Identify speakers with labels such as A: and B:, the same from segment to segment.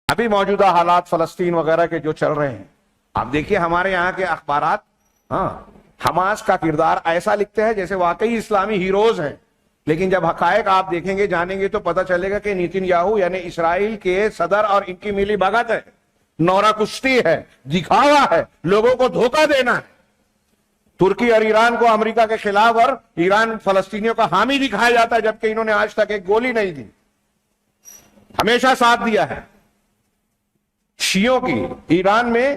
A: ابھی موجودہ حالات فلسطین وغیرہ کے جو چل رہے ہیں، آپ دیکھیے ہمارے یہاں کے اخبارات حماس کا کردار ایسا لکھتے ہیں جیسے واقعی اسلامی ہیروز ہیں، لیکن جب حقائق آپ دیکھیں گے جانیں گے تو پتہ چلے گا کہ نیتن یاہو یعنی اسرائیل کے صدر اور ان کی ملی بھگت ہے، نورا کشتی ہے، دکھاوا ہے، لوگوں کو دھوکہ دینا ہے۔ ترکی اور ایران کو امریکہ کے خلاف اور ایران فلسطینیوں کا حامی دکھایا جاتا ہے، جبکہ انہوں نے آج تک ایک گولی نہیں دی، ہمیشہ ساتھ دیا ہے شیعوں کی۔ ایران میں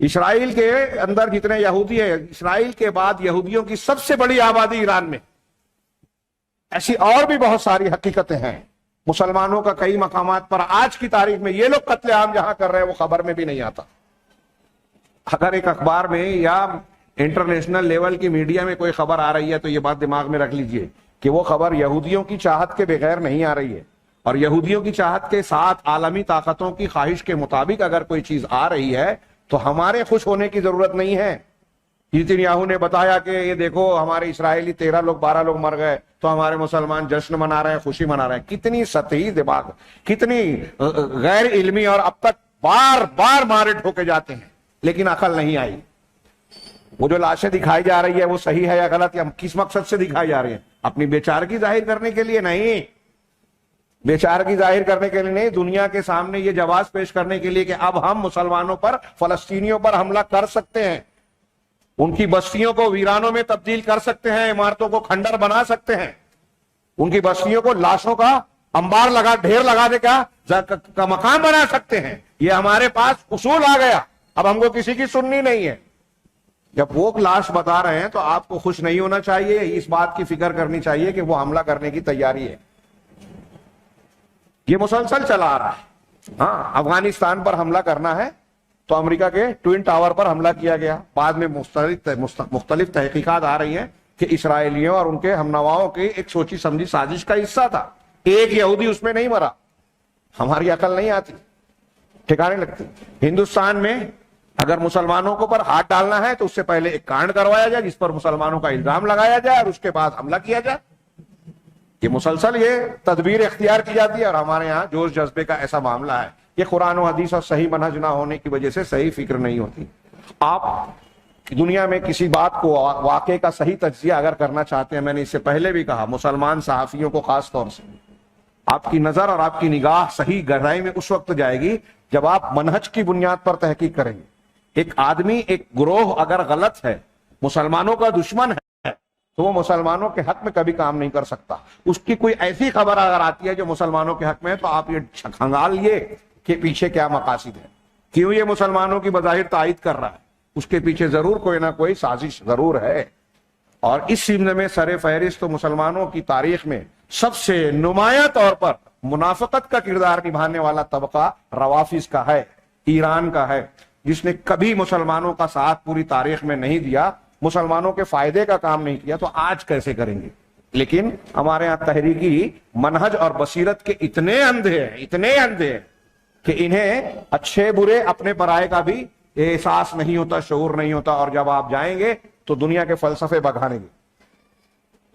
A: اسرائیل کے اندر جتنے یہودی ہیں، اسرائیل کے بعد یہودیوں کی سب سے بڑی آبادی ایران میں۔ ایسی اور بھی بہت ساری حقیقتیں ہیں۔ مسلمانوں کا کئی مقامات پر آج کی تاریخ میں یہ لوگ قتل عام جہاں کر رہے ہیں وہ خبر میں بھی نہیں آتا۔ اگر ایک اخبار میں یا انٹرنیشنل لیول کی میڈیا میں کوئی خبر آ رہی ہے تو یہ بات دماغ میں رکھ لیجئے کہ وہ خبر یہودیوں کی چاہت کے بغیر نہیں آ رہی ہے، اور یہودیوں کی چاہت کے ساتھ عالمی طاقتوں کی خواہش کے مطابق اگر کوئی چیز آ رہی ہے تو ہمارے خوش ہونے کی ضرورت نہیں ہے۔ نیتن یاہو نے بتایا کہ یہ دیکھو ہمارے اسرائیلی 12 لوگ مر گئے تو ہمارے مسلمان جشن منا رہے ہیں، خوشی منا رہے ہیں۔ کتنی سطحی دماغ، کتنی غیر علمی، اور اب تک بار بار مارے ٹھوکے جاتے ہیں لیکن عقل نہیں آئی۔ وہ جو لاشیں دکھائی جا رہی ہے وہ صحیح ہے یا غلط، یا کس مقصد سے دکھائی جا رہی ہیں؟ اپنی بیچارگی ظاہر کرنے کے لیے نہیں، بیچارگی ظاہر کرنے کے لیے نہیں، دنیا کے سامنے یہ جواز پیش کرنے کے لیے کہ اب ہم مسلمانوں پر، فلسطینیوں پر حملہ کر سکتے ہیں، ان کی بستیوں کو ویرانوں میں تبدیل کر سکتے ہیں، عمارتوں کو کھنڈر بنا سکتے ہیں، ان کی بستیوں کو لاشوں کا انبار لگا، ڈھیر لگا دے کا مقام بنا سکتے ہیں۔ یہ ہمارے پاس اصول آ گیا، اب ہم کو کسی کی سننی نہیں ہے۔ جب وہ لاش بتا رہے ہیں تو آپ کو خوش نہیں ہونا چاہیے، اس بات کی فکر کرنی چاہیے کہ وہ حملہ کرنے کی تیاری ہے۔ یہ مسلسل چلا آ رہا ہے۔ افغانستان پر حملہ کرنا ہے تو امریکہ کے ٹوئن ٹاور پر حملہ کیا گیا، بعد میں مختلف تحقیقات آ رہی ہیں کہ اسرائیلیوں اور ان کے ہم نواؤں کی ایک سوچی سمجھی سازش کا حصہ تھا۔ ایک یہودی اس میں نہیں مرا۔ ہماری عقل نہیں آتی، ٹھکانے لگتی۔ ہندوستان میں اگر مسلمانوں کو پر ہاتھ ڈالنا ہے تو اس سے پہلے ایک کانڈ کروایا جائے جس پر مسلمانوں کا الزام لگایا جائے اور اس کے بعد حملہ کیا جائے۔ یہ مسلسل یہ تدبیر اختیار کی جاتی ہے، اور ہمارے یہاں جوش جذبے کا ایسا معاملہ ہے۔ یہ قرآن و حدیث اور صحیح منہج نہ ہونے کی وجہ سے صحیح فکر نہیں ہوتی۔ آپ دنیا میں کسی بات کو، واقعے کا صحیح تجزیہ اگر کرنا چاہتے ہیں، میں نے اس سے پہلے بھی کہا، مسلمان صحافیوں کو خاص طور سے آپ کی نظر اور آپ کی نگاہ صحیح گہرائی میں اس وقت جائے گی جب آپ منہج کی بنیاد پر تحقیق کریں گے۔ ایک آدمی، ایک گروہ اگر غلط ہے، مسلمانوں کا دشمن ہے، تو وہ مسلمانوں کے حق میں کبھی کام نہیں کر سکتا۔ اس کی کوئی ایسی خبر اگر آتی ہے جو مسلمانوں کے حق میں ہے تو آپ یہ کھنگالیے کہ پیچھے کیا مقاصد ہے، کیوں یہ مسلمانوں کی بظاہر تائید کر رہا ہے، اس کے پیچھے ضرور کوئی نہ کوئی سازش ضرور ہے۔ اور اس سمت میں سر فہرست تو مسلمانوں کی تاریخ میں سب سے نمایاں طور پر منافقت کا کردار نبھانے والا طبقہ روافض کا ہے، ایران کا ہے، جس نے کبھی مسلمانوں کا ساتھ پوری تاریخ میں نہیں دیا، مسلمانوں کے فائدے کا کام نہیں کیا، تو آج کیسے کریں گے؟ لیکن ہمارے ہاں تحریکی منہج اور بصیرت کے اتنے اندھے ہیں کہ انہیں اچھے برے اپنے پرائے کا بھی احساس نہیں ہوتا، شعور نہیں ہوتا، اور جب آپ جائیں گے تو دنیا کے فلسفے بگھانیں گے۔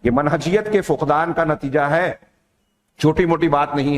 A: یہ منہجیت کے فقدان کا نتیجہ ہے، چھوٹی موٹی بات نہیں ہے۔